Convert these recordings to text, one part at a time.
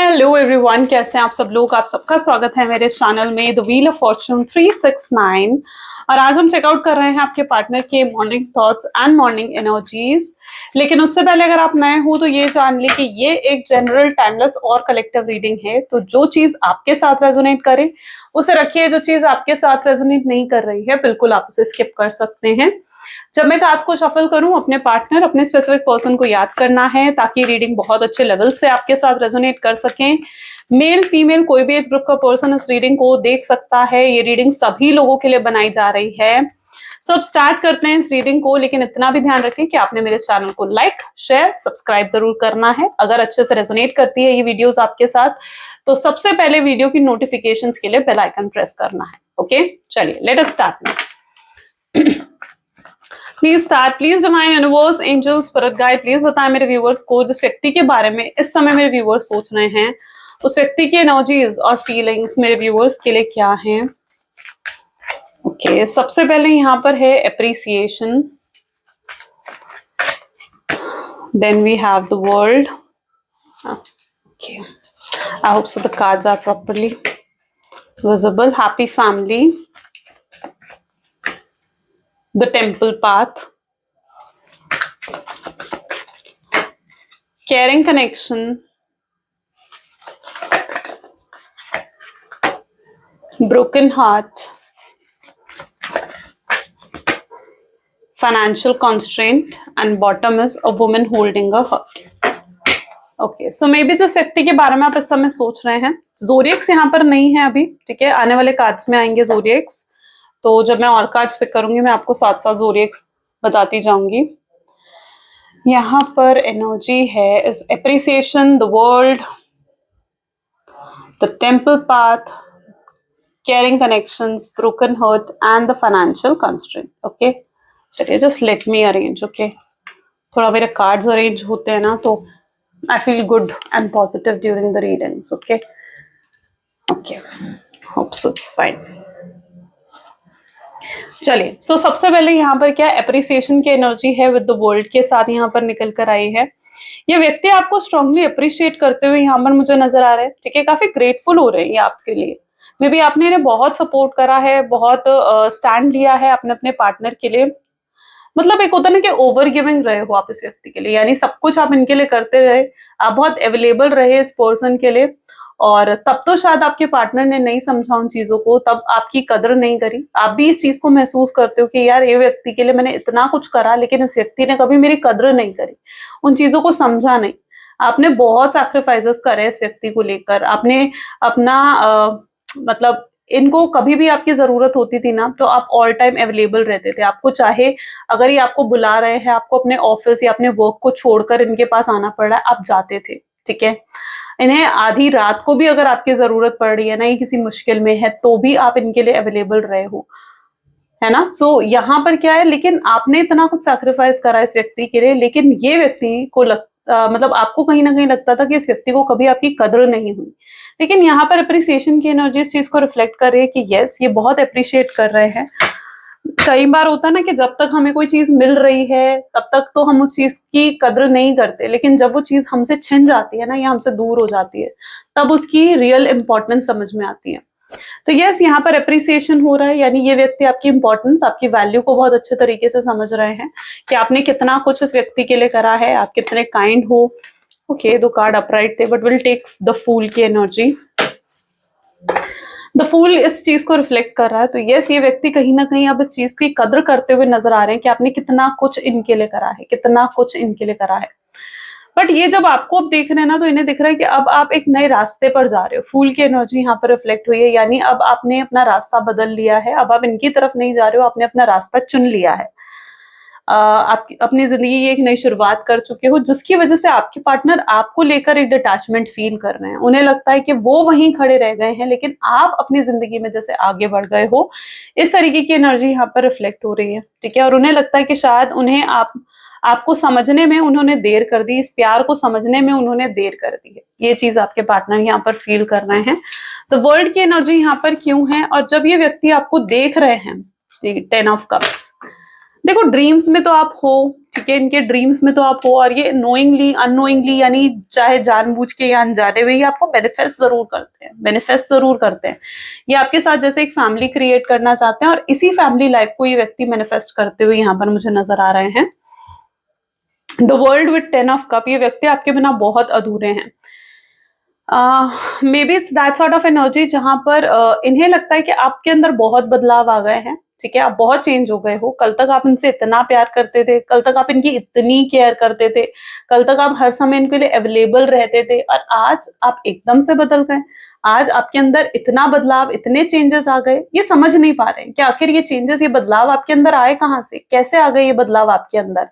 Hello everyone, कैसे हैं आप सब लोग। आप सबका स्वागत है मेरे चैनल में द व्हील ऑफ फॉर्चून 369। और आज हम चेकआउट कर रहे हैं आपके पार्टनर के morning thoughts and morning energies. लेकिन उससे पहले अगर आप नए हो तो ये जान ले कि ये एक जनरल टाइमलेस और कलेक्टिव रीडिंग है। तो जो चीज आपके साथ रेजोनेट करे उसे रखिए, जो चीज आपके साथ रेजोनेट नहीं कर रही है बिल्कुल आप उसे स्किप कर सकते हैं। जब मैं कार्ड्स को शफल करूं, अपने पार्टनर, अपने स्पेसिफिक पर्सन को याद करना है ताकि रीडिंग बहुत अच्छे लेवल से आपके साथ रेजोनेट कर सकें। मेल फीमेल कोई भी एज ग्रुप का पर्सन इस रीडिंग को देख सकता है। ये रीडिंग सभी लोगों के लिए बनाई जा रही है। सो अब स्टार्ट करते हैं इस रीडिंग को, लेकिन इतना भी ध्यान रखें कि आपने मेरे चैनल को लाइक शेयर सब्सक्राइब जरूर करना है। अगर अच्छे से रेजोनेट करती है ये वीडियोस आपके साथ तो सबसे पहले वीडियो की नोटिफिकेशंस के लिए बेल आइकन प्रेस करना है। ओके, चलिए let us start now. Please start, please divine universe angels spirit guide please बताएं मेरे व्यूअर्स को जिस व्यक्ति के बारे में इस समय मेरे व्यूअर्स सोच रहे हैं उस व्यक्ति की एनर्जीज और फीलिंग्स मेरे व्यूअर्स के लिए क्या हैं। ओके, सबसे पहले यहाँ पर है appreciation, then we have the world. Okay, I hope so the cards are properly visible. Happy family, the temple path, caring connection, broken heart, financial constraint, and bottom is a woman holding a heart. Okay, so may be जिस व्यक्ति के बारे में आप इस समय सोच रहे हैं, जोरियक्स यहाँ पर नहीं है अभी, ठीक है, आने वाले कार्ड्स में आएंगे जोरियक्स। तो जब मैं और कार्ड्स पिक करूंगी मैं आपको साथ साथ जोरियक्स बताती जाऊंगी। यहाँ पर एनर्जी है इस appreciation, the world, the temple path, caring connections, broken heart and the financial constraint. Okay, चलिए just let me arrange. Okay, थोड़ा मेरे कार्ड्स अरेंज होते हैं ना तो I feel good and positive during the readings. Okay okay, hope so it's fine. चलिए, so सबसे पहले यहाँ पर क्या एप्रिसिएशन की एनर्जी है विद द वर्ल्ड के साथ यहाँ पर निकल कर आई है। ये व्यक्ति आपको स्ट्रांगली अप्रिशिएट करते हुए यहाँ पर मुझे नजर आ रहे हैं, ठीक है, काफी ग्रेटफुल हो रहे हैं ये आपके लिए। मे बी आपने इन्हें बहुत सपोर्ट करा है, बहुत स्टैंड लिया है अपने अपने पार्टनर के लिए। मतलब एक होता है ना कि ओवर गिविंग रहे हो आप इस व्यक्ति के लिए, यानी सब कुछ आप इनके लिए करते रहे, आप बहुत अवेलेबल रहे इस पर्सन के लिए। और तब तो शायद आपके पार्टनर ने नहीं समझा उन चीजों को, तब आपकी कदर नहीं करी। आप भी इस चीज को महसूस करते हो कि यार ये व्यक्ति के लिए मैंने इतना कुछ करा लेकिन इस व्यक्ति ने कभी मेरी कदर नहीं करी, उन चीजों को समझा नहीं। आपने बहुत सैक्रिफाइसेस करे इस व्यक्ति को लेकर, आपने अपना मतलब इनको कभी भी आपकी जरूरत होती थी ना तो आप ऑल टाइम अवेलेबल रहते थे। आपको चाहे अगर ये आपको बुला रहे हैं, आपको अपने ऑफिस या अपने वर्क को छोड़कर इनके पास आना पड़ रहा है, आप जाते थे, ठीक है। इन्हें आधी रात को भी अगर आपकी जरूरत पड़ रही है ना, ये किसी मुश्किल में है तो भी आप इनके लिए अवेलेबल रहे हो, है ना। सो यहाँ पर क्या है, लेकिन आपने इतना कुछ सैक्रिफाइस करा इस व्यक्ति के लिए, लेकिन ये व्यक्ति को मतलब आपको कहीं ना कहीं लगता था कि इस व्यक्ति को कभी आपकी कदर नहीं हुई। लेकिन यहाँ पर अप्रिसिएशन की एनर्जी इस चीज को रिफ्लेक्ट कर रही है कि यस, ये बहुत अप्रिशिएट कर रहे हैं। कई बार होता है ना कि जब तक हमें कोई चीज मिल रही है तब तक तो हम उस चीज की कदर नहीं करते, लेकिन जब वो चीज हमसे छिन जाती है ना या हमसे दूर हो जाती है तब उसकी रियल इंपॉर्टेंस समझ में आती है। तो यस, यहाँ पर अप्रिसिएशन हो रहा है, यानी ये व्यक्ति आपकी इंपॉर्टेंस, आपकी वैल्यू को बहुत अच्छे तरीके से समझ रहे हैं कि आपने कितना कुछ इस व्यक्ति के लिए करा है, आप कितने काइंड हो। ओके, दो कार्ड अपराइट थे but will take the fool की एनर्जी। द फूल इस चीज को रिफ्लेक्ट कर रहा है। तो यस, ये व्यक्ति कहीं ना कहीं अब इस चीज की कदर करते हुए नजर आ रहे हैं कि आपने कितना कुछ इनके लिए करा है, कितना कुछ इनके लिए करा है। बट ये जब आपको अब देख रहे हैं ना तो इन्हें दिख रहा है कि अब आप एक नए रास्ते पर जा रहे हो। फूल की एनर्जी यहाँ पर रिफ्लेक्ट हुई है, यानी अब आपने अपना रास्ता बदल लिया है। अब आप इनकी तरफ नहीं जा रहे हो, आपने अपना रास्ता चुन लिया है। आप अपनी जिंदगी की एक नई शुरुआत कर चुके हो, जिसकी वजह से आपके पार्टनर आपको लेकर एक डिटैचमेंट फील कर रहे हैं। उन्हें लगता है कि वो वहीं खड़े रह गए हैं लेकिन आप अपनी जिंदगी में जैसे आगे बढ़ गए हो। इस तरीके की एनर्जी यहाँ पर रिफ्लेक्ट हो रही है, ठीक है। और उन्हें लगता है कि शायद उन्हें आपको समझने में उन्होंने देर कर दी, इस प्यार को समझने में उन्होंने देर कर दी है। ये चीज आपके पार्टनर यहाँ पर फील कर रहे हैं। तो वर्ल्ड की एनर्जी यहाँ पर क्यों है, और जब ये व्यक्ति आपको देख रहे हैं, 10 ऑफ कप्स, देखो ड्रीम्स में तो आप हो, ठीक है, इनके ड्रीम्स में तो आप हो, और ये नोइंगली अननोइंगली यानी चाहे जानबूझ के या अनजाने में ये आपको मैनिफेस्ट जरूर करते हैं, मैनिफेस्ट जरूर करते हैं। ये आपके साथ जैसे एक फैमिली क्रिएट करना चाहते हैं और इसी फैमिली लाइफ को ये व्यक्ति मैनिफेस्ट करते हुए यहाँ पर मुझे नजर आ रहे हैं। The world with 10 of cup, ये व्यक्ति आपके बिना बहुत अधूरे हैं। May be it's that sort of energy जहां पर इन्हें लगता है कि आपके अंदर बहुत बदलाव आ गए हैं, ठीक है, आप बहुत चेंज हो गए हो। कल तक आप इनसे इतना प्यार करते थे, कल तक आप इनकी इतनी केयर करते थे, कल तक आप हर समय इनके लिए अवेलेबल रहते थे, और आज आप एकदम से बदल गए। आज आपके अंदर इतना बदलाव, इतने चेंजेस आ गए, ये समझ नहीं पा रहे हैं कि आखिर ये चेंजेस, ये बदलाव आपके अंदर आए कहाँ से, कैसे आ गए ये बदलाव आपके अंदर,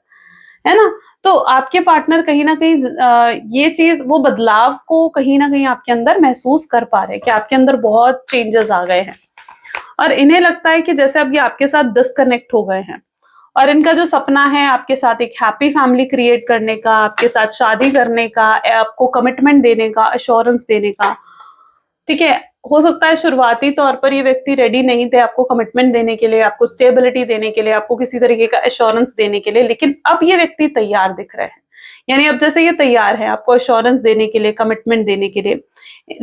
है ना। तो आपके पार्टनर कहीं ना कहीं ये चीज, वो बदलाव को कहीं ना कहीं आपके अंदर महसूस कर पा रहे हैं कि आपके अंदर बहुत चेंजेस आ गए हैं, और इन्हें लगता है कि जैसे अब ये आपके साथ डिस्कनेक्ट हो गए हैं, और इनका जो सपना है आपके साथ एक हैप्पी फैमिली क्रिएट करने का, आपके साथ शादी करने का, आपको कमिटमेंट देने का, अश्योरेंस देने का, ठीक है। हो सकता है शुरुआती तौर पर ये व्यक्ति रेडी नहीं थे आपको कमिटमेंट देने के लिए, आपको स्टेबिलिटी देने के लिए, आपको किसी तरीके का एश्योरेंस देने के लिए, लेकिन अब ये व्यक्ति तैयार दिख रहे हैं। यानी अब जैसे ये तैयार है आपको एश्योरेंस देने के लिए, कमिटमेंट देने के लिए,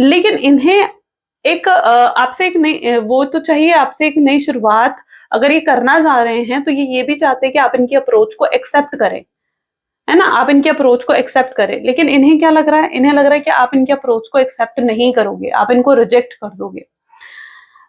लेकिन इन्हें एक आपसे एक नई, वो तो चाहिए आपसे एक नई शुरुआत। अगर ये करना चाह रहे हैं तो ये भी चाहते हैं कि आप इनकी अप्रोच को एक्सेप्ट करें, है ना, आप इनके अप्रोच को एक्सेप्ट करें। लेकिन इन्हें क्या लग रहा है, इन्हें लग रहा है कि आप इनके अप्रोच को एक्सेप्ट नहीं करोगे, आप इनको रिजेक्ट कर दोगे।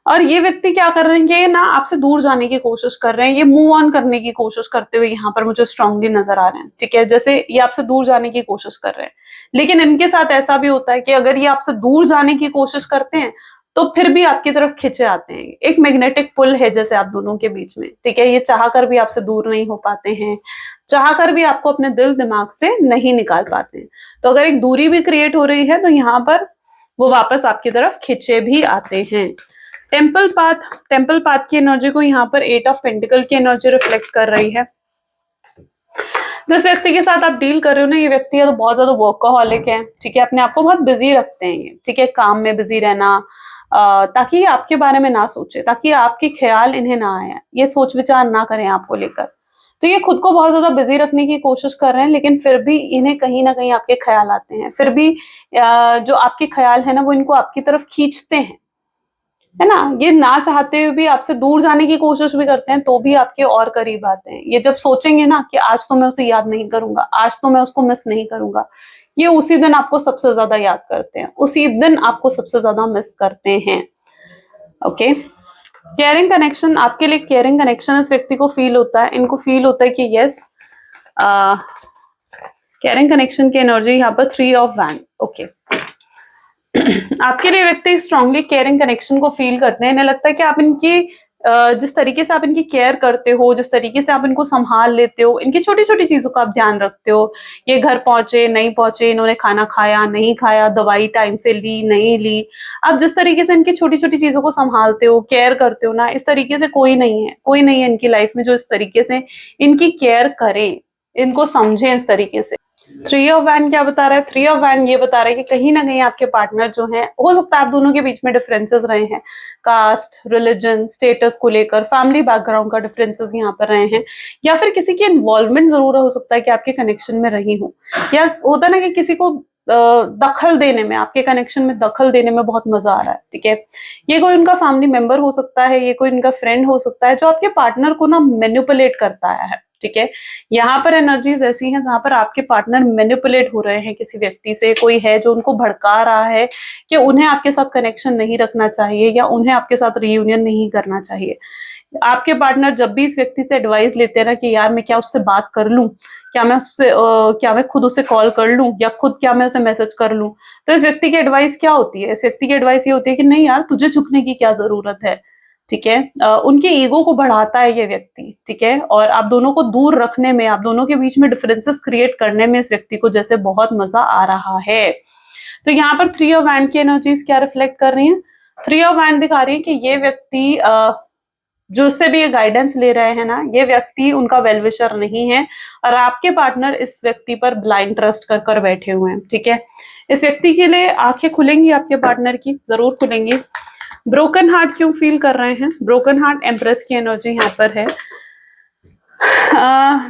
और ये व्यक्ति क्या कर रहे हैं, ये ना आपसे दूर जाने की कोशिश कर रहे हैं, ये मूव ऑन करने की कोशिश करते हुए यहाँ पर मुझे स्ट्रांगली नजर आ रहे हैं, ठीक है। जैसे ये आपसे दूर जाने की कोशिश कर रहे हैं, लेकिन इनके साथ ऐसा भी होता है कि अगर ये आपसे दूर जाने की कोशिश करते हैं तो फिर भी आपकी तरफ खिंचे आते हैं। एक मैग्नेटिक पुल है जैसे आप दोनों के बीच में, ठीक है। ये चाह कर भी आपसे दूर नहीं हो पाते हैं, चाह कर भी आपको अपने दिल दिमाग से नहीं निकाल पाते हैं। तो अगर एक दूरी भी क्रिएट हो रही है तो यहाँ पर वो वापस आपकी तरफ खिंचे भी आते हैं। टेम्पल पाथ की एनर्जी को यहाँ पर 8 ऑफ पेंटिकल की एनर्जी रिफ्लेक्ट कर रही है। जिस व्यक्ति के साथ आप डील कर रहे हो ना, ये व्यक्ति है तो बहुत ज्यादा वर्कaholic है, ठीक है, अपने आप को बहुत बिजी रखते हैं ये, ठीक है, काम में बिजी रहना, ताकि ये आपके बारे में ना सोचे, ताकि आपके ख्याल इन्हें ना आए, ये सोच विचार ना करें आपको लेकर। तो ये खुद को बहुत ज्यादा बिजी रखने की कोशिश कर रहे हैं, लेकिन फिर भी इन्हें कहीं ना कहीं आपके ख्याल आते हैं, फिर भी जो आपके ख्याल है ना वो इनको आपकी तरफ खींचते हैं, है ना। ये ना चाहते हुए भी आपसे दूर जाने की कोशिश भी करते हैं, तो भी आपके और करीब आते हैं। ये जब सोचेंगे ना कि आज तो मैं उसे याद नहीं करूंगा, आज तो मैं उसको मिस नहीं करूंगा, ये उसी दिन आपको सबसे ज्यादा याद करते हैं, उसी दिन आपको सबसे ज्यादा मिस करते हैं। ओके, केयरिंग कनेक्शन, आपके लिए केयरिंग कनेक्शन इस व्यक्ति को फील होता है, इनको फील होता है कि यस, केयरिंग कनेक्शन की एनर्जी यहाँ पर 3 ऑफ वैंड। ओके, आपके लिए व्यक्ति स्ट्रांगली केयरिंग कनेक्शन को फील करते हैं। इन्हें लगता है कि आप इनकी जिस तरीके से आप इनकी केयर करते हो, जिस तरीके से आप इनको संभाल लेते हो, इनकी छोटी छोटी चीजों का आप ध्यान रखते हो, ये घर पहुंचे नहीं पहुंचे, इन्होंने खाना खाया नहीं खाया, दवाई टाइम से ली नहीं ली, आप जिस तरीके से इनकी छोटी छोटी चीजों को संभालते हो, केयर करते हो ना, इस तरीके से कोई नहीं है, कोई नहीं है इनकी लाइफ में जो इस तरीके से इनकी केयर करे, इनको समझे इस तरीके से। 3 ऑफ वैंड क्या बता रहा है, 3 ऑफ वैंड ये बता रहा है कि कहीं ना कहीं आपके पार्टनर जो हैं, हो सकता है आप दोनों के बीच में डिफरेंसेस रहे हैं, कास्ट, रिलीजन, स्टेटस को लेकर, फैमिली बैकग्राउंड का डिफरेंसेस यहाँ पर रहे हैं, या फिर किसी की इन्वॉल्वमेंट जरूर हो सकता है कि आपके कनेक्शन में रही हो, या होता ना कि किसी को दखल देने में, आपके कनेक्शन में दखल देने में बहुत मजा आ रहा है, ठीक है। ये कोई उनका फैमिली मेंबर हो सकता है, ये कोई उनका फ्रेंड हो सकता है जो आपके पार्टनर को ना मैनिपुलेट करता है, ठीक है। यहाँ पर एनर्जीज ऐसी हैं जहां पर आपके पार्टनर मैनिपुलेट हो रहे हैं किसी व्यक्ति से, कोई है जो उनको भड़का रहा है कि उन्हें आपके साथ कनेक्शन नहीं रखना चाहिए या उन्हें आपके साथ रियूनियन नहीं करना चाहिए। आपके पार्टनर जब भी इस व्यक्ति से एडवाइस लेते हैं ना कि यार मैं क्या उससे बात कर लूं, क्या मैं उससे क्या मैं खुद उसे कॉल कर लूं, या खुद क्या मैं उसे मैसेज कर लूं, तो इस व्यक्ति की एडवाइस क्या होती है, इस व्यक्ति की एडवाइस ये होती है कि नहीं यार तुझे झुकने की क्या जरूरत है, ठीक है। उनके ईगो को बढ़ाता है ये व्यक्ति, ठीक है, और आप दोनों को दूर रखने में, आप दोनों के बीच में डिफरेंसेस क्रिएट करने में इस व्यक्ति को जैसे बहुत मजा आ रहा है। तो यहाँ पर 3 ऑफ वैंड की एनर्जीज क्या रिफ्लेक्ट कर रही हैं, 3 ऑफ वैंड दिखा रही है कि ये व्यक्ति जो उससे भी ये गाइडेंस ले रहे हैं ना, ये व्यक्ति उनका वेलविशर नहीं है, और आपके पार्टनर इस व्यक्ति पर ब्लाइंड ट्रस्ट कर कर बैठे हुए हैं, ठीक है। इस व्यक्ति के लिए आंखें खुलेंगी, आपके पार्टनर की जरूर खुलेंगी। ब्रोकन हार्ट क्यों फील कर रहे हैं, ब्रोकन हार्ट एम्प्रेस की एनर्जी यहाँ पर है।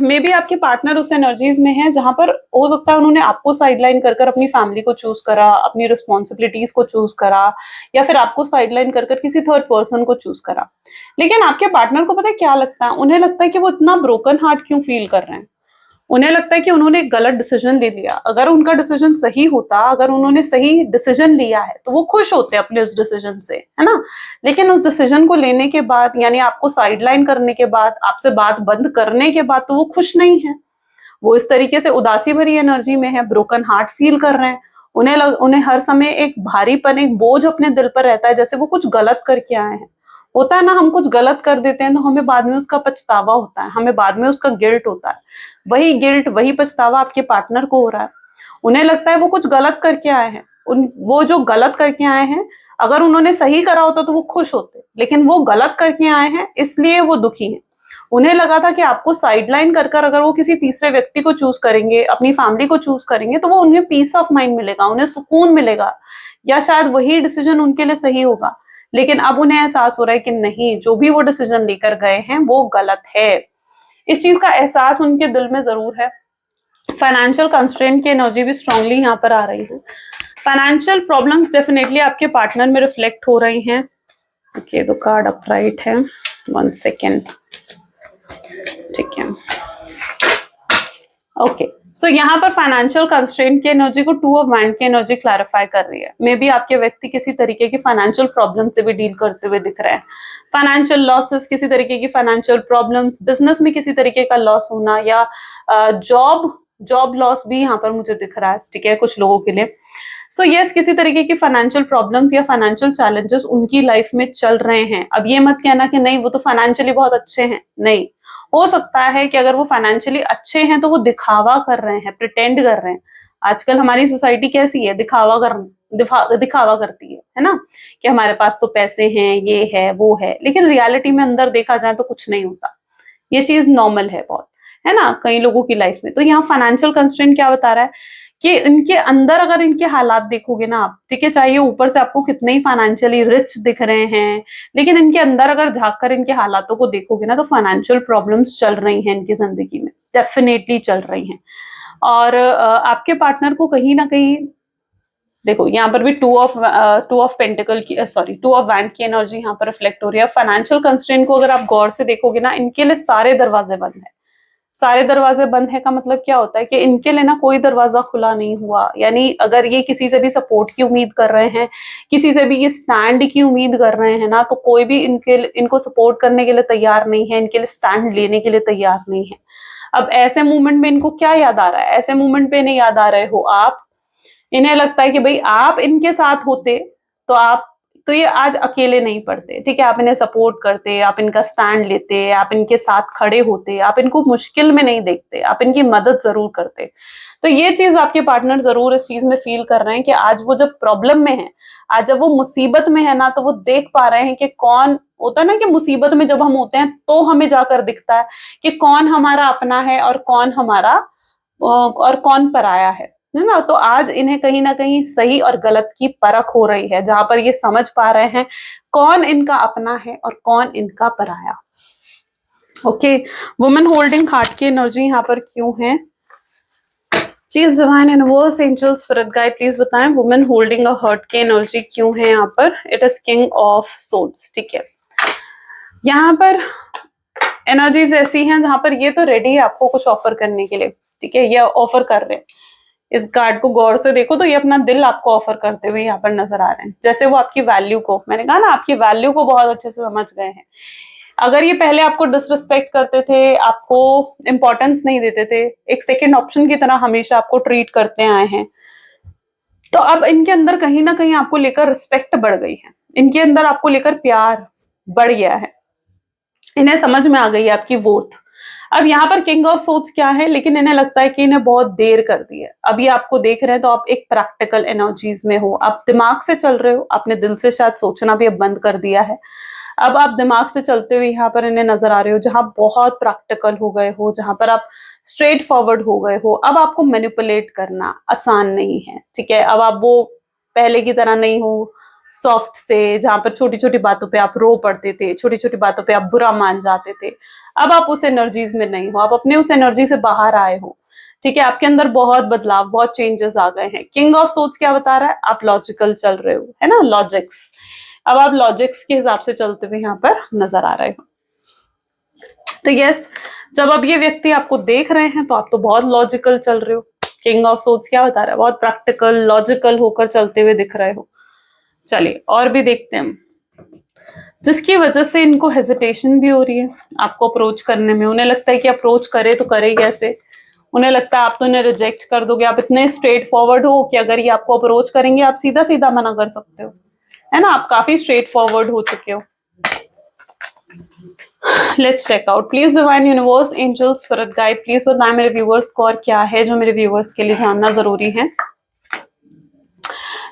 मे बी आपके पार्टनर उस एनर्जीज में है जहां पर हो सकता है उन्होंने आपको साइडलाइन कर कर अपनी फैमिली को चूज करा, अपनी रिस्पॉन्सिबिलिटीज को चूज करा, या फिर आपको साइडलाइन कर कर किसी थर्ड पर्सन को चूज करा। लेकिन आपके पार्टनर को पता है क्या लगता है, उन्हें लगता है कि वो इतना ब्रोकन हार्ट क्यों फील कर रहे हैं। उन्हें लगता है कि उन्होंने एक गलत डिसीजन ले लिया। अगर उनका डिसीजन सही होता, अगर उन्होंने सही डिसीजन लिया है तो वो खुश होते अपने उस डिसीजन से, है ना। लेकिन उस डिसीजन को लेने के बाद, यानी आपको साइडलाइन करने के बाद, आपसे बात बंद करने के बाद, तो वो खुश नहीं है। वो इस तरीके से उदासी भरी एनर्जी में है, ब्रोकन हार्ट फील कर रहे हैं। उन्हें हर समय एक भारीपन, एक बोझ अपने दिल पर रहता है, जैसे वो कुछ गलत करके आए हैं। होता है ना, हम कुछ गलत कर देते हैं तो हमें बाद में उसका पछतावा होता है, हमें बाद में उसका गिल्ट होता है। वही गिल्ट, वही पछतावा आपके पार्टनर को हो रहा है। उन्हें लगता है वो कुछ गलत करके आए हैं, उन वो जो गलत करके आए हैं, अगर उन्होंने सही करा होता तो वो खुश होते, लेकिन वो गलत करके आए हैं इसलिए वो दुखी हैं। उन्हें लगा था कि आपको साइडलाइन कर कर अगर वो किसी तीसरे व्यक्ति को चूज करेंगे, अपनी फैमिली को चूज करेंगे, तो वो उन्हें पीस ऑफ माइंड मिलेगा, उन्हें सुकून मिलेगा, या शायद वही डिसीजन उनके लिए सही होगा। लेकिन अब उन्हें एहसास हो रहा है कि नहीं, जो भी वो डिसीजन लेकर गए हैं वो गलत है। इस चीज का एहसास उनके दिल में जरूर है। फाइनेंशियल कंस्ट्रेंट की एनर्जी भी स्ट्रांगली यहाँ पर आ रही है। फाइनेंशियल प्रॉब्लम्स डेफिनेटली आपके पार्टनर में रिफ्लेक्ट हो रही हैं। ओके, तो कार्ड अपराइट है, 1 सेकेंड, ठीक है। ओके, सो यहाँ पर फाइनेंशियल कंस्ट्रेंट की एनर्जी को 2 ऑफ वैंड की एनर्जी क्लैरिफाई कर रही है। मे बी आपके व्यक्ति किसी तरीके की फाइनेंशियल प्रॉब्लम से भी डील करते हुए दिख रहे हैं। फाइनेंशियल लॉसेस, किसी तरीके की फाइनेंशियल प्रॉब्लम्स, बिजनेस में किसी तरीके का लॉस होना, या जॉब लॉस भी यहाँ पर मुझे दिख रहा है, ठीक है, कुछ लोगों के लिए। सो यस, किसी तरीके की फाइनेंशियल प्रॉब्लम्स या फाइनेंशियल चैलेंजेस उनकी लाइफ में चल रहे हैं। अब ये मत कहना कि नहीं वो तो फाइनेंशियली बहुत अच्छे हैं, नहीं। हो सकता है कि अगर वो फाइनेंशियली अच्छे हैं तो वो दिखावा कर रहे हैं, प्रिटेंड कर रहे हैं। आजकल हमारी सोसाइटी कैसी है, दिखावा करती है ना, कि हमारे पास तो पैसे हैं, ये है वो है, लेकिन रियलिटी में अंदर देखा जाए तो कुछ नहीं होता। ये चीज नॉर्मल है बहुत, है ना, कई लोगों की लाइफ में। तो यहाँ फाइनेंशियल कंस्ट्रेंट क्या बता रहा है कि इनके अंदर अगर इनके हालात देखोगे ना आप, ठीक है, चाहे ऊपर से आपको कितने ही फाइनेंशियली रिच दिख रहे हैं, लेकिन इनके अंदर अगर झांक कर इनके हालातों को देखोगे ना, तो फाइनेंशियल प्रॉब्लम्स चल रही हैं इनकी जिंदगी में, डेफिनेटली चल रही हैं। और आपके पार्टनर को कहीं ना कहीं, देखो यहाँ पर भी टू ऑफ पेंटिकल की, सॉरी, 2 ऑफ वैंड की एनर्जी यहाँ पर रिफ्लेक्ट हो रही है। फाइनेंशियल कंस्ट्रेंट को अगर आप गौर से देखोगे ना, इनके लिए सारे दरवाजे बंद है। सारे दरवाजे बंद है का मतलब क्या होता है कि इनके लिए ना कोई दरवाजा खुला नहीं हुआ। यानी अगर ये किसी से भी सपोर्ट की उम्मीद कर रहे हैं, किसी से भी ये स्टैंड की उम्मीद कर रहे हैं ना, तो कोई भी इनको सपोर्ट करने के लिए तैयार नहीं है, इनके लिए स्टैंड लेने के लिए तैयार नहीं है। अब ऐसे मूवमेंट में इनको क्या याद आ रहा है, ऐसे मूवमेंट पे इन्हें याद आ रहे हो आप। इन्हें लगता है कि भाई आप इनके साथ होते तो ये आज अकेले नहीं पड़ते, ठीक है, आप इन्हें सपोर्ट करते, आप इनका स्टैंड लेते, आप इनके साथ खड़े होते, आप इनको मुश्किल में नहीं देखते, आप इनकी मदद जरूर करते। तो ये चीज आपके पार्टनर जरूर इस चीज में फील कर रहे हैं कि आज वो जब प्रॉब्लम में है, आज जब वो मुसीबत में है ना, तो वो देख पा रहे हैं कि कौन होता है ना, कि मुसीबत में जब हम होते हैं तो हमें जाकर दिखता है कि कौन हमारा अपना है और कौन पराया है ना। तो आज इन्हें कहीं ना कहीं सही और गलत की परख हो रही है, जहां पर ये समझ पा रहे हैं कौन इनका अपना है और कौन इनका पराया। ओके, वुमेन होल्डिंग हार्ट की एनर्जी यहाँ पर क्यों है? Please divine universe, angel, spirit guide, please बताएं वुमेन होल्डिंग अ हार्ट की एनर्जी क्यों है यहाँ पर। It is king of souls, ठीक है। यहाँ पर एनर्जीज ऐसी हैं जहां पर ये तो रेडी है आपको कुछ ऑफर करने के लिए, ठीक है, ये ऑफर कर रहे हैं। इस कार्ड को गौर से देखो तो ये अपना दिल आपको ऑफर करते हुए यहाँ पर नजर आ रहे हैं, जैसे वो आपकी वैल्यू को, मैंने कहा ना, आपकी वैल्यू को बहुत अच्छे से समझ गए हैं। अगर ये पहले आपको डिसरिस्पेक्ट करते थे, आपको इंपॉर्टेंस नहीं देते थे, एक सेकेंड ऑप्शन की तरह हमेशा आपको ट्रीट करते आए हैं, तो अब इनके अंदर कहीं ना कहीं आपको लेकर रिस्पेक्ट बढ़ गई है, इनके अंदर आपको लेकर प्यार बढ़ गया है, इन्हें समझ में आ गई है आपकी वर्थ। अब यहाँ पर किंग ऑफ सोर्ड्स क्या है, लेकिन इन्हें लगता है कि इन्हें बहुत देर कर दी है। अभी आपको देख रहे हैं तो आप एक प्रैक्टिकल एनर्जीज में हो, आप दिमाग से चल रहे हो, आपने दिल से शायद सोचना भी अब बंद कर दिया है। अब आप दिमाग से चलते हुए यहाँ पर इन्हें नजर आ रहे हो, जहां बहुत प्रैक्टिकल हो गए हो, जहां पर आप स्ट्रेट फॉरवर्ड हो गए हो। अब आपको मैनिपुलेट करना आसान नहीं है, ठीक है, अब आप वो पहले की तरह नहीं हो, सॉफ्ट से, जहां पर छोटी छोटी बातों पे आप रो पड़ते थे, छोटी छोटी बातों पे आप बुरा मान जाते थे, अब आप उस एनर्जीज में नहीं हो, आप अपने उस एनर्जी से बाहर आए हो। ठीक है, आपके अंदर बहुत बदलाव, बहुत चेंजेस आ गए हैं। किंग ऑफ सोर्ड्स क्या बता रहा है? आप लॉजिकल चल रहे हो, है ना, लॉजिक्स। अब आप लॉजिक्स के हिसाब से चलते हुए यहाँ पर नजर आ रहे हो। तो यस, जब अब ये व्यक्ति आपको देख रहे हैं तो आप तो बहुत लॉजिकल चल रहे हो। किंग ऑफ सोर्ड्स क्या बता रहा है? बहुत प्रैक्टिकल, लॉजिकल होकर चलते हुए दिख रहे हो। चलिए और भी देखते हैं, जिसकी वजह से इनको हेजिटेशन भी हो रही है आपको अप्रोच करने में। उन्हें लगता है कि अप्रोच करे तो करे कैसे, उन्हें लगता है आप तो उन्हें रिजेक्ट कर दोगे। आप इतने स्ट्रेट फॉरवर्ड हो कि अगर ये आपको अप्रोच करेंगे आप सीधा सीधा मना कर सकते हो, है ना, आप काफी स्ट्रेट फॉरवर्ड हो चुके हो। Let's check out. Please divine universe, angels, spirit guide, please बताएं मेरे व्यूवर्स को और क्या है जो मेरे व्यूवर्स के लिए जानना जरूरी है।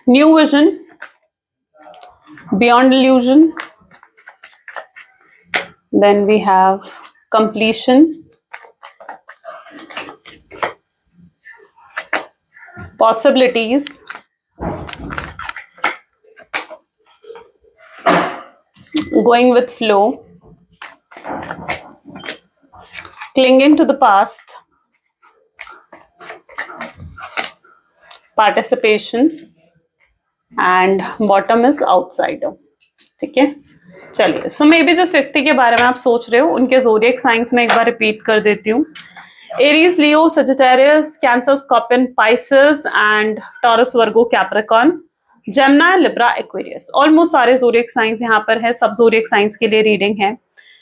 New vision, beyond illusion, then we have completion, possibilities, going with flow, clinging to the past, participation, and bottom is outsider। ठीक है, चलिए। सो मे बी जिस व्यक्ति के बारे में आप सोच रहे हो उनके ज़ोडिएक साइंस में एक बार रिपीट कर देती हूँ। Aries, Leo, Sagittarius, cancer, scorpion, Pisces and taurus, Virgo, Capricorn, Gemini, Libra, Aquarius. Almost सारे ज़ोडिएक साइंस यहाँ पर है, सब ज़ोडिएक साइंस के लिए रीडिंग है।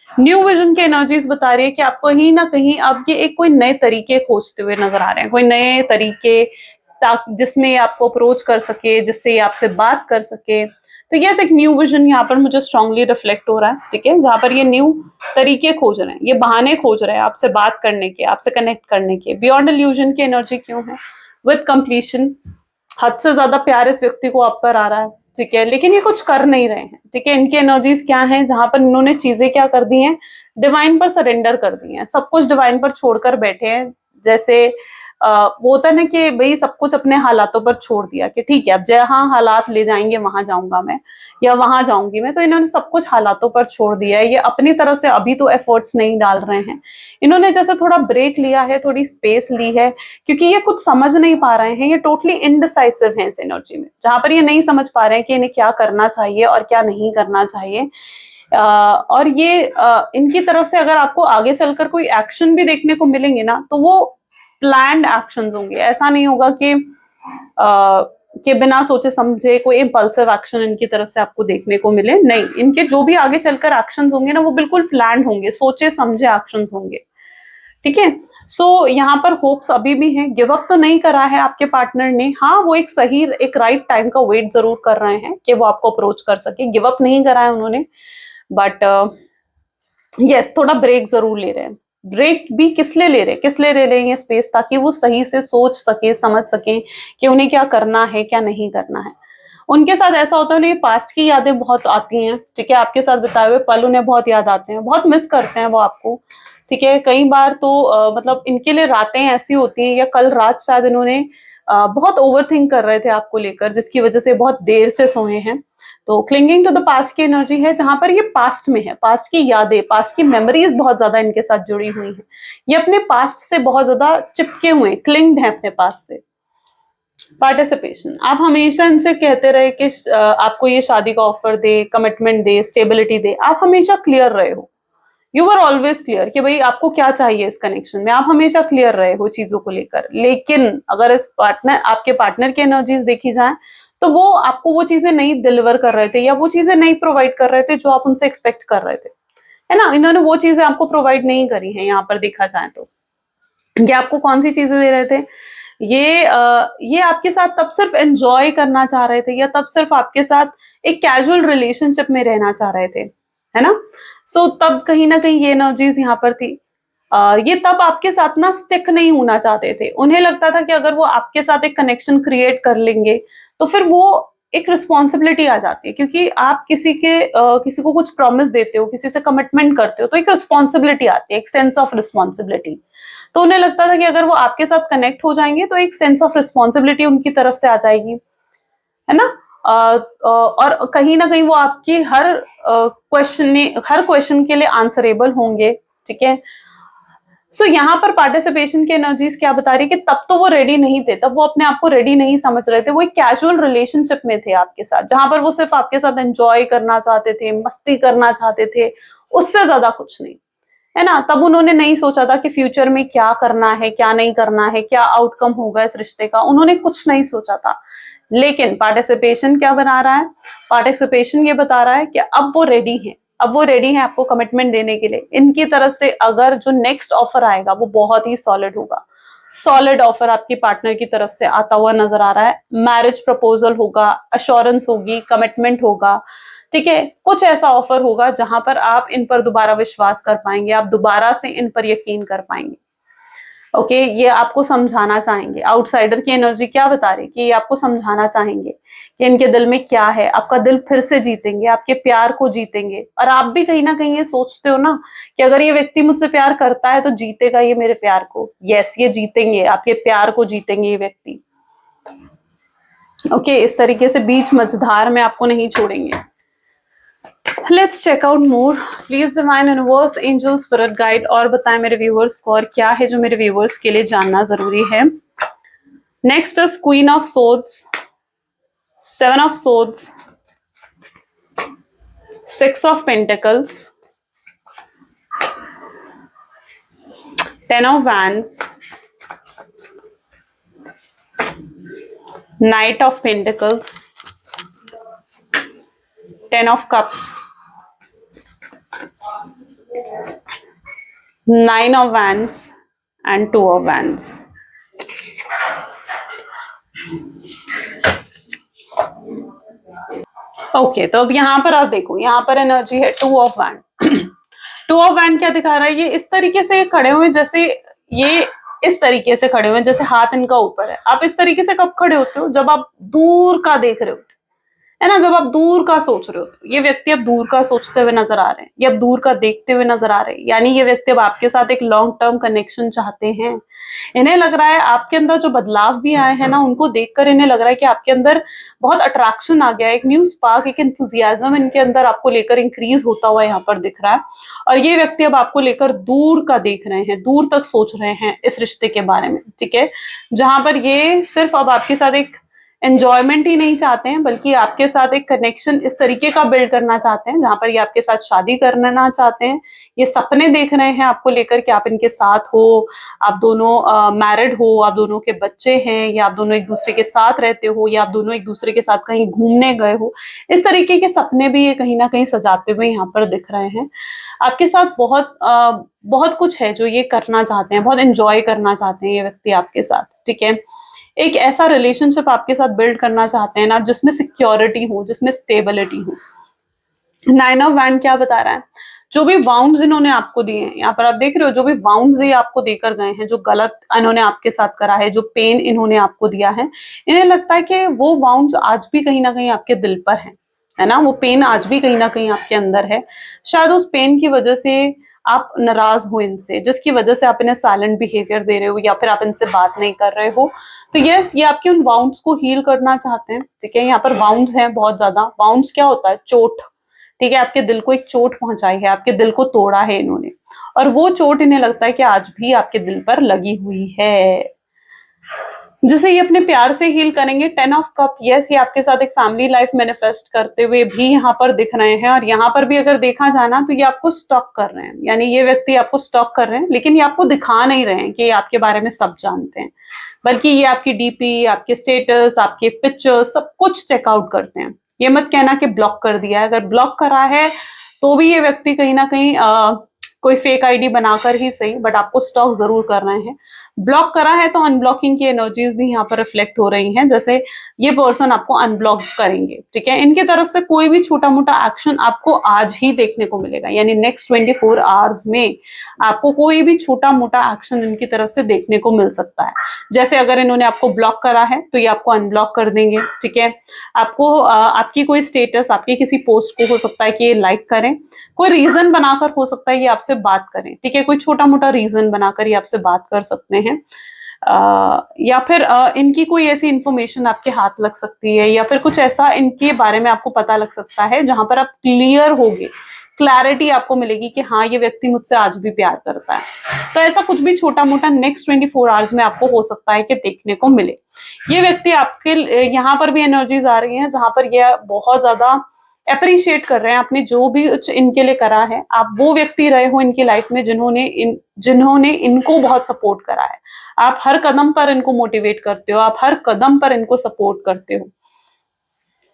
न्यू विजन की एनर्जीज बता रही है कि आप कहीं ना कहीं अब ये एक कोई नए तरीके खोजते हुए नजर आ रहे हैं, कोई नए तरीके जिसमें आपको अप्रोच कर सके, जिससे आपसे बात कर सके। तो यस, एक न्यू विजन यहाँ पर मुझे स्ट्रांगली रिफ्लेक्ट हो रहा है। ठीक है, जहां पर ये न्यू तरीके खोज रहे हैं, ये बहाने खोज रहे हैं आपसे बात करने के, आपसे कनेक्ट करने के। बियॉन्ड इल्यूजन की एनर्जी क्यों है? विद कंप्लीशन, हद से ज्यादा प्यार इस व्यक्ति को आप पर आ रहा है। ठीक है, लेकिन ये कुछ कर नहीं रहे हैं। ठीक है, इनकी एनर्जीज क्या है, जहां पर इन्होंने चीजें क्या कर दी हैं, डिवाइन पर सरेंडर कर दी हैं, सब कुछ डिवाइन पर छोड़कर बैठे हैं। जैसे वो होता है ना कि भाई सब कुछ अपने हालातों पर छोड़ दिया कि ठीक है अब जहां हालात ले जाएंगे वहां जाऊंगा मैं या वहां जाऊंगी मैं। तो इन्होंने सब कुछ हालातों पर छोड़ दिया है। ये अपनी तरफ से अभी तो एफर्ट्स नहीं डाल रहे हैं। इन्होंने जैसे थोड़ा ब्रेक लिया है, थोड़ी स्पेस ली है, क्योंकि ये कुछ समझ नहीं पा रहे हैं। ये टोटली इनडिसाइसिव है इस एनर्जी में, जहां पर ये नहीं समझ पा रहे हैं कि इन्हें क्या करना चाहिए और क्या नहीं करना चाहिए। और ये इनकी तरफ से अगर आपको आगे चलकर कोई एक्शन भी देखने को मिलेंगे ना, तो वो प्लान्ड एक्शंस होंगे। ऐसा नहीं होगा कि बिना सोचे समझे कोई इम्पल्सिव एक्शन इनकी तरफ से आपको देखने को मिले। नहीं, इनके जो भी आगे चलकर एक्शंस होंगे ना, वो बिल्कुल प्लान्ड होंगे, सोचे समझे एक्शंस होंगे। ठीक है, सो यहाँ पर होप्स अभी भी हैं। गिव अप तो नहीं करा है आपके पार्टनर ने। हाँ, वो एक सही, एक राइट टाइम का वेट जरूर कर रहे हैं कि वो आपको अप्रोच कर सके। गिव अप नहीं करा है उन्होंने, बट यस, थोड़ा ब्रेक जरूर ले रहे हैं। ब्रेक भी किस लिए ले रहे हैं, किस लिए ले रहे हैं स्पेस, ताकि वो सही से सोच सके, समझ सके कि उन्हें क्या करना है, क्या नहीं करना है। उनके साथ ऐसा होता है, उन्हें पास्ट की यादें बहुत आती हैं। ठीक है, आपके साथ बिताए हुए पल उन्हें बहुत याद आते हैं, बहुत मिस करते हैं वो आपको। ठीक है, कई बार तो मतलब इनके लिए रातें ऐसी होती हैं, या कल रात शायद इन्होंने बहुत ओवर थिंक कर रहे थे आपको लेकर, जिसकी वजह से बहुत देर से सोए हैं। तो क्लिंगिंग टू द पास्ट की एनर्जी है, जहां पर ये पास्ट में है, पास्ट की यादें, पास्ट की मेमोरीज बहुत ज्यादा इनके साथ जुड़ी हुई हैं। ये अपने पास्ट से बहुत ज्यादा चिपके हुए, क्लिंग्ड हैं अपने पास्ट से। पार्टिसिपेशन, आप हमेशा इनसे कहते रहे कि आपको ये शादी का ऑफर दे, कमिटमेंट दे, स्टेबिलिटी दे। आप हमेशा क्लियर रहे हो, यू आर ऑलवेज क्लियर कि भाई आपको क्या चाहिए इस कनेक्शन में। आप हमेशा क्लियर रहे हो चीजों को लेकर। लेकिन अगर इस पार्टनर, आपके पार्टनर की एनर्जीज देखी जाए, तो वो आपको वो चीजें नहीं डिलीवर कर रहे थे, या वो चीजें नहीं प्रोवाइड कर रहे थे जो आप उनसे एक्सपेक्ट कर रहे थे, है ना। इन्होंने वो चीजें आपको प्रोवाइड नहीं करी है। यहाँ पर देखा जाए तो ये आपको कौन सी चीजें दे रहे थे, ये आपके साथ तब सिर्फ एंजॉय करना चाह रहे थे, या तब सिर्फ आपके साथ एक कैजुअल रिलेशनशिप में रहना चाह रहे थे, है ना। सो तब कहीं ना कहीं ये एनर्जीज यहाँ पर थी। ये तब आपके साथ ना स्टिक नहीं होना चाहते थे। उन्हें लगता था कि अगर वो आपके साथ एक कनेक्शन क्रिएट कर लेंगे तो फिर वो एक रिस्पॉन्सिबिलिटी आ जाती है, क्योंकि आप किसी को कुछ प्रॉमिस देते हो, किसी से कमिटमेंट करते हो, तो एक रिस्पॉन्सिबिलिटी आती है, एक सेंस ऑफ रिस्पॉन्सिबिलिटी। तो उन्हें लगता था कि अगर वो आपके साथ कनेक्ट हो जाएंगे तो एक सेंस ऑफ रिस्पॉन्सिबिलिटी उनकी तरफ से आ जाएगी, है ना। और कहीं ना कहीं वो आपकी हर क्वेश्चन के लिए आंसरेबल होंगे, ठीक है। सो यहाँ पर पार्टिसिपेशन की एनर्जीज क्या बता रही है कि तब तो वो रेडी नहीं थे, तब वो अपने आप को रेडी नहीं समझ रहे थे, वो एक कैजुअल रिलेशनशिप में थे आपके साथ, जहां पर वो सिर्फ आपके साथ एंजॉय करना चाहते थे, मस्ती करना चाहते थे, उससे ज्यादा कुछ नहीं, है ना। तब उन्होंने नहीं सोचा था कि फ्यूचर में क्या करना है, क्या नहीं करना है, क्या आउटकम होगा इस रिश्ते का, उन्होंने कुछ नहीं सोचा था। लेकिन पार्टिसिपेशन क्या बना रहा है, पार्टिसिपेशन ये बता रहा है कि अब वो रेडी है, अब वो रेडी है आपको कमिटमेंट देने के लिए। इनकी तरफ से अगर जो नेक्स्ट ऑफर आएगा वो बहुत ही सॉलिड होगा, सॉलिड ऑफर आपकी पार्टनर की तरफ से आता हुआ नजर आ रहा है। मैरिज प्रपोजल होगा, अश्योरेंस होगी, कमिटमेंट होगा, ठीक है। कुछ ऐसा ऑफर होगा जहां पर आप इन पर दोबारा विश्वास कर पाएंगे, आप दोबारा से इन पर यकीन कर पाएंगे। ओके, ये आपको समझाना चाहेंगे। आउटसाइडर की एनर्जी क्या बता रही है कि ये आपको समझाना चाहेंगे कि इनके दिल में क्या है, आपका दिल फिर से जीतेंगे, आपके प्यार को जीतेंगे। और आप भी कहीं ना कहीं ये सोचते हो ना कि अगर ये व्यक्ति मुझसे प्यार करता है तो जीतेगा ये मेरे प्यार को। यस, ये जीतेंगे, आपके प्यार को जीतेंगे ये व्यक्ति। ओके, इस तरीके से बीच मझधार में आपको नहीं छोड़ेंगे। Let's check out more. Please divine universe, angel, spirit guide, और बताएं मेरे व्यूअर्स को और क्या है जो मेरे व्यूअर्स के लिए जानना जरूरी है। Next is queen of swords, 7 of swords, 6 of pentacles, 10 of wands, night of pentacles, 10 of cups, 9 of wands and 2 of wands. Okay, तो अब यहां पर आप देखो, यहां पर एनर्जी है 2 of wand। 2 of wand क्या दिखा रहा है, ये इस तरीके से खड़े हुए, जैसे ये इस तरीके से खड़े हुए, जैसे हाथ इनका ऊपर है। आप इस तरीके से कब खड़े होते हो, जब आप दूर का देख रहे होते, है ना, जब आप दूर का सोच रहे हो। तो ये व्यक्ति अब दूर का सोचते हुए नजर आ रहे हैं, ये अब दूर का देखते हुए नजर आ रहे हैं, यानी ये व्यक्ति अब आपके साथ एक लॉन्ग टर्म कनेक्शन चाहते हैं। इन्हें लग रहा है आपके अंदर जो बदलाव भी आए हैं ना, उनको देखकर इन्हें लग रहा है कि आपके अंदर बहुत अट्रैक्शन आ गया है, एक न्यू स्पार्क, एक एंथुजियाज्म इनके अंदर आपको लेकर इंक्रीज होता हुआ यहाँ पर दिख रहा है। और ये व्यक्ति अब आपको लेकर दूर का देख रहे हैं, दूर तक सोच रहे हैं इस रिश्ते के बारे में, ठीक है। जहां पर ये सिर्फ अब आपके साथ एक एंजॉयमेंट ही नहीं चाहते हैं, बल्कि आपके साथ एक कनेक्शन इस तरीके का बिल्ड करना चाहते हैं जहां पर ये आपके साथ शादी करना चाहते हैं। ये सपने देख रहे हैं आपको लेकर कि आप इनके साथ हो, आप दोनों मैरिड हो, आप दोनों के बच्चे हैं, या आप दोनों एक दूसरे के साथ रहते हो, या आप दोनों एक दूसरे के साथ कहीं घूमने गए हो। इस तरीके के सपने भी ये कहीं ना कहीं सजाते हुए यहाँ पर दिख रहे हैं। आपके साथ बहुत कुछ है जो ये करना चाहते हैं, बहुत एंजॉय करना चाहते हैं ये व्यक्ति आपके साथ, ठीक है। एक ऐसा रिलेशनशिप आपके साथ बिल्ड करना चाहते हैं ना, जिसमें सिक्योरिटी हो, जिसमें स्टेबिलिटी हो। 9 ऑफ वैंड क्या बता रहा है, जो भी वाउंड्स इन्होंने आपको दिए हैं, यहाँ पर आप देख रहे हो, जो भी वाउंड्स ये आपको देकर गए हैं, जो गलत इन्होंने आपके साथ करा है, जो पेन इन्होंने आपको दिया है, इन्हें लगता है कि वो वाउंड्स आज भी कहीं ना कहीं आपके दिल पर है ना, वो पेन आज भी कहीं ना कहीं आपके अंदर है। शायद उस पेन की वजह से आप नाराज हो इनसे, जिसकी वजह से आप इन्हें साइलेंट बिहेवियर दे रहे हो, या फिर आप इनसे बात नहीं कर रहे हो। तो यस, ये आपके उन वाउंड्स को हील करना चाहते हैं, ठीक है। यहाँ पर वाउंड्स हैं बहुत ज्यादा। वाउंड्स क्या होता है, चोट, ठीक है। आपके दिल को एक चोट पहुंचाई है, आपके दिल को तोड़ा है इन्होंने, और वो चोट इन्हें लगता है कि आज भी आपके दिल पर लगी हुई है, जिसे ये अपने प्यार से हील करेंगे। 10 ऑफ कप, यस, ये आपके साथ एक फैमिली लाइफ मैनिफेस्ट करते हुए भी यहाँ पर दिख रहे हैं। और यहाँ पर भी अगर देखा जाना तो ये आपको स्टॉक कर रहे हैं, यानी ये व्यक्ति आपको स्टॉक कर रहे हैं, लेकिन ये आपको दिखा नहीं रहे हैं कि ये आपके बारे में सब जानते हैं, बल्कि ये आपकी डीपी, आपके स्टेटस, आपके पिक्चर्स, सब कुछ चेकआउट करते हैं। ये मत कहना कि ब्लॉक कर दिया है, अगर ब्लॉक करा है तो भी ये व्यक्ति कहीं ना कहीं कोई फेक आईडी बनाकर ही सही, बट आपको स्टॉक जरूर कर रहे हैं। ब्लॉक करा है तो अनब्लॉकिंग की एनर्जीज भी यहाँ पर रिफ्लेक्ट हो रही हैं, जैसे ये पर्सन आपको अनब्लॉक करेंगे, ठीक है। इनकी तरफ से कोई भी छोटा मोटा एक्शन आपको आज ही देखने को मिलेगा, यानी नेक्स्ट 24 आवर्स में आपको कोई भी छोटा मोटा एक्शन इनकी तरफ से देखने को मिल सकता है। जैसे अगर इन्होंने आपको ब्लॉक करा है तो ये आपको अनब्लॉक कर देंगे, ठीक है। आपको आपकी कोई स्टेटस, आपकी किसी पोस्ट को हो सकता है कि ये लाइक करें, कोई रीजन बनाकर हो सकता है ये आपसे बात करें, ठीक है। कोई छोटा मोटा रीजन बनाकर ये आपसे बात कर सकते हैं। या फिर इनकी कोई ऐसी इंफॉर्मेशन आपके हाथ लग सकती है, या फिर कुछ ऐसा इनके बारे में आपको पता लग सकता है जहां पर आप क्लियर होगे, क्लैरिटी आपको मिलेगी कि हाँ ये व्यक्ति मुझसे आज भी प्यार करता है। तो ऐसा कुछ भी छोटा मोटा नेक्स्ट 24 आवर्स में आपको हो सकता है कि देखने को मिले। ये व्यक्ति आपके यहाँ पर भी एनर्जीज आ रही हैं जहां पर ये बहुत ज्यादा अप्रिशिएट कर रहे हैं आपने जो भी कुछ इनके लिए करा है। आप वो व्यक्ति रहे हो इनकी लाइफ में जिन्होंने इनको बहुत सपोर्ट करा है। आप हर कदम पर इनको मोटिवेट करते हो, आप हर कदम पर इनको सपोर्ट करते हो।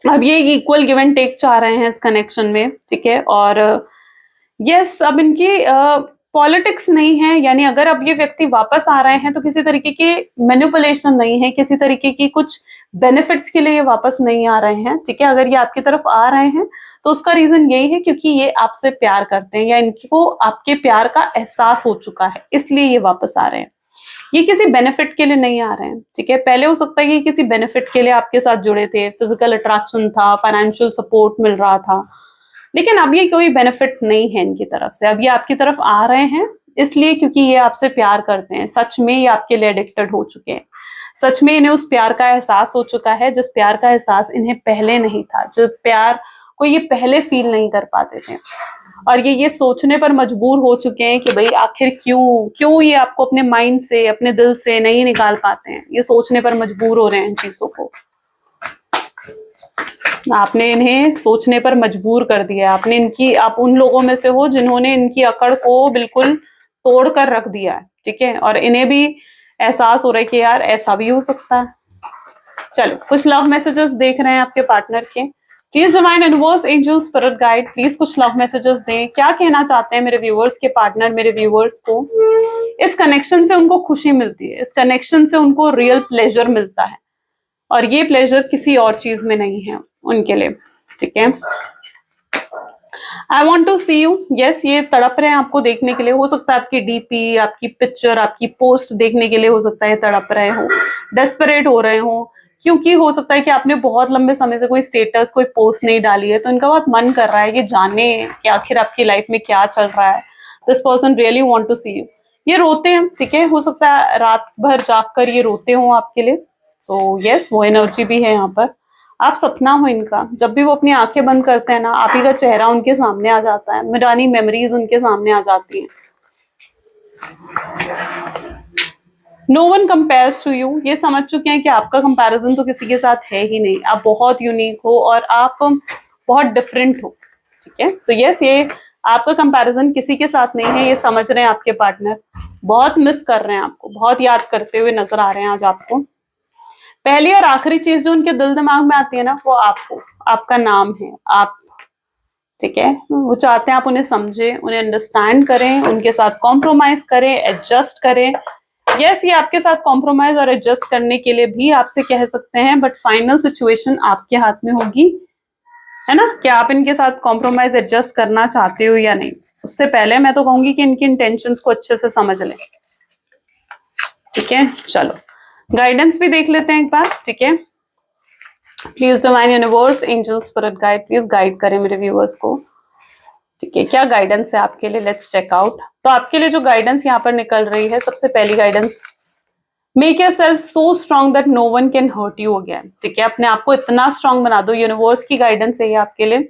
अब ये इक्वल गिव एंड टेक चाह रहे हैं इस कनेक्शन में, ठीक है। और यस, अब इनकी पॉलिटिक्स नहीं है, यानी अगर अब ये व्यक्ति वापस आ रहे हैं तो किसी तरीके की मैनिपुलेशन नहीं है, किसी तरीके की कुछ बेनिफिट्स के लिए ये वापस नहीं आ रहे हैं, ठीक है। अगर ये आपकी तरफ आ रहे हैं तो उसका रीजन यही है क्योंकि ये आपसे प्यार करते हैं या इनको आपके प्यार का एहसास हो चुका है, इसलिए ये वापस आ रहे हैं। ये किसी बेनिफिट के लिए नहीं आ रहे हैं, ठीक है। पहले हो सकता है कि किसी बेनिफिट के लिए आपके साथ जुड़े थे, फिजिकल अट्रैक्शन था, फाइनेंशियल सपोर्ट मिल रहा था, लेकिन अब ये कोई बेनिफिट नहीं है इनकी तरफ से। अब ये आपकी तरफ आ रहे हैं इसलिए क्योंकि ये आपसे प्यार करते हैं, सच में ये आपके लिए एडिक्टेड हो चुके हैं, सच में इन्हें उस प्यार का एहसास हो चुका है जिस प्यार का एहसास इन्हें पहले नहीं था, जो प्यार को ये पहले फील नहीं कर पाते थे। और ये सोचने पर मजबूर हो चुके हैं कि भाई आखिर क्यों ये आपको अपने माइंड से, अपने दिल से नहीं निकाल पाते हैं। ये सोचने पर मजबूर हो रहे हैं इन चीजों को। आपने इन्हें सोचने पर मजबूर कर दिया। आप उन लोगों में से हो जिन्होंने इनकी अकड़ को बिल्कुल तोड़ कर रख दिया है, ठीक है। और इन्हें भी एहसास हो रहा है कि यार ऐसा भी हो सकता है। चलो, कुछ लव मैसेजेस देख रहे हैं आपके पार्टनर के। Please divine universe, angel, spirit guide, please कुछ लव मैसेजेस दें। क्या कहना चाहते हैं मेरे व्यूअर्स के पार्टनर, मेरे व्यूअर्स को? इस कनेक्शन से उनको खुशी मिलती है, इस कनेक्शन से उनको रियल प्लेजर मिलता है, और ये प्लेजर किसी और चीज में नहीं है उनके लिए, ठीक है। I want to see you. Yes, ये तड़प रहे हैं आपको देखने के लिए। हो सकता है आपकी डीपी, आपकी पिक्चर, आपकी पोस्ट देखने के लिए हो सकता है तड़प रहे हो, डेस्परेट हो रहे हो, क्योंकि हो सकता है कि आपने बहुत लंबे समय से कोई स्टेटस, कोई पोस्ट नहीं डाली है, तो इनका बहुत मन कर रहा है कि जाने कि आखिर आपकी लाइफ में क्या चल रहा है। This person really want to see you. ये रोते हैं, ठीक है। हो सकता है रात भर जाग कर ये रोते हो आपके लिए। सो यस, वो एनर्जी भी है यहाँ पर। आप सपना हो इनका। जब भी वो अपनी आंखें बंद करते हैं ना, आप ही का चेहरा उनके सामने आ जाता है, पुरानी मेमोरीज उनके सामने आ जाती हैं। No one compares to you. ये समझ चुके हैं कि आपका कंपैरिजन तो किसी के साथ है ही नहीं। आप बहुत यूनिक हो और आप बहुत डिफरेंट हो, ठीक है। सो यस, ये आपका कंपैरिजन किसी के साथ नहीं है, ये समझ रहे हैं आपके पार्टनर। बहुत मिस कर रहे हैं आपको, बहुत याद करते हुए नजर आ रहे हैं आज आपको। पहली और आखिरी चीज जो उनके दिल दिमाग में आती है ना, वो आपको, आपका नाम है आप, ठीक है। वो चाहते हैं आप उन्हें समझे, उन्हें अंडरस्टैंड करें, उनके साथ कॉम्प्रोमाइज करें, एडजस्ट करें। यस, ये आपके साथ कॉम्प्रोमाइज और एडजस्ट करने के लिए भी आपसे कह सकते हैं, बट फाइनल सिचुएशन आपके हाथ में होगी, है ना। क्या आप इनके साथ कॉम्प्रोमाइज एडजस्ट करना चाहते हो या नहीं? उससे पहले मैं तो कहूंगी कि इनकी इंटेंशंस को अच्छे से समझ लें, ठीक है। चलो, गाइडेंस भी देख लेते हैं एक बार, ठीक है। Please divine universe, angel, spirit guide, please guide करें मेरे व्यूअर्स को, ठीक है। क्या गाइडेंस है आपके लिए? Let's check out. तो आपके लिए जो गाइडेंस यहाँ पर निकल रही है, सबसे पहली guidance, make yourself so strong that no one can hurt you again, ठीक है। अपने आप को इतना स्ट्रांग बना दो। यूनिवर्स की गाइडेंस है ये आपके लिए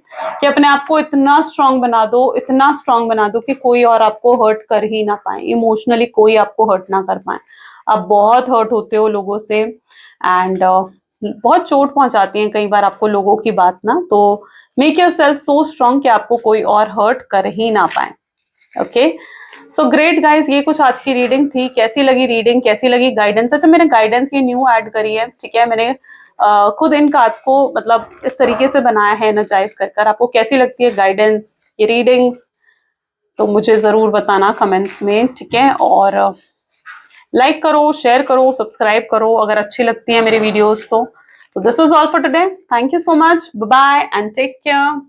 कि अपने आप को इतना स्ट्रांग बना दो, इतना स्ट्रांग बना दो कि कोई और आपको हर्ट कर ही ना पाए, इमोशनली कोई आपको हर्ट ना कर पाए। आप बहुत हर्ट होते हो लोगों से, एंड बहुत चोट पहुंचाती हैं कई बार आपको लोगों की बात ना। तो मेक योरसेल्फ सो स्ट्रांग कि आपको कोई और हर्ट कर ही ना पाए, ओके। सो ग्रेट गाइज, ये कुछ आज की रीडिंग थी। कैसी लगी रीडिंग, कैसी लगी गाइडेंस? अच्छा, मैंने गाइडेंस ये न्यू ऐड करी है, ठीक है। मैंने खुद इन कार्ड्स को मतलब इस तरीके से बनाया है एनर्जाइज कर। आपको कैसी लगती है गाइडेंस, ये रीडिंग्स? तो मुझे जरूर बताना कमेंट्स में, ठीक है। और लाइक करो, शेयर करो, सब्सक्राइब करो अगर अच्छी लगती है मेरी वीडियोस तो this is all for today. Thank you so much, bye bye and take care.